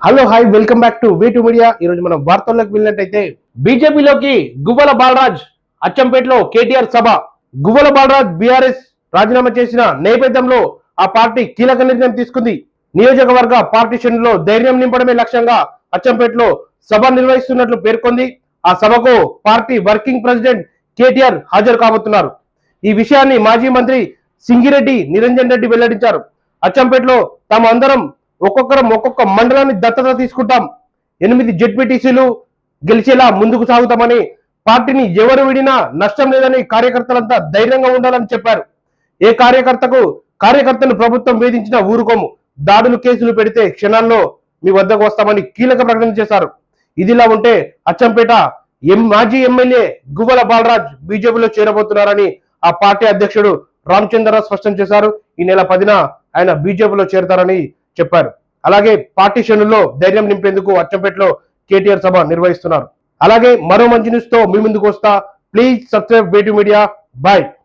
Hello hi welcome back to way to media. ఈ రోజు మనం వార్తల్లోకి వెళ్ళినట్టయితే బీజేపీలోకి గువ్వల బాలరాజ్, అచ్చంపేటలో కేటీఆర్ సభ. గువ్వల బాలరాజ్ బీఆర్ఎస్ రాజీనామా చేసిన నేపథ్యంలో ఆ పార్టీ కీలక నిర్ణయం తీసుకుంది. నియోజకవర్గ పార్టీషన్ లో ధైర్యం నింపడమే లక్ష్యంగా అచ్చంపేటలో సభ నిర్వహిస్తున్నట్లు పేర్కొంది. ఆ సభకు పార్టీ వర్కింగ్ ప్రెసిడెంట్ కేటీఆర్ హాజరు కాబోతున్నారు. ఈ విషయాన్ని మాజీ మంత్రి సింగిరెడ్డి నిరంజన్ రెడ్డి వెల్లడించారు. అచ్చంపేటలో తాము అందరం ఒక్కొక్కరం ఒక్కొక్క మండలాన్ని దత్తత తీసుకుంటాం, 8 జెడ్పీటీసీలు గెలిచేలా ముందుకు సాగుతామని, పార్టీని ఎవరు విడినా నష్టం లేదని కార్యకర్తలంతా ధైర్యంగా ఉండాలని చెప్పారు. ఏ కార్యకర్తను ప్రభుత్వం వేధించినా ఊరుకోము, దాడులు కేసులు పెడితే క్షణాల్లో మీ వద్దకు వస్తామని కీలక ప్రకటన చేశారు. ఇదిలా ఉంటే అచ్చంపేట మాజీ ఎమ్మెల్యే గువ్వల బాలరాజ్ బీజేపీలో చేరబోతున్నారని ఆ పార్టీ అధ్యక్షుడు రామచంద్రరావు స్పష్టం చేశారు. ఈ నెల 10న ఆయన బీజేపీలో చేరతారని చెప్పారు. అలాగే పార్టీ శ్రేణుల్లో ధైర్యం నింపేందుకు అచ్చంపేటలో కేటీఆర్ సభ నిర్వహిస్తున్నారు. అలాగే మరో మంచి న్యూస్ తో మీ ముందుకు వస్తా. Please subscribe way to media. Bye.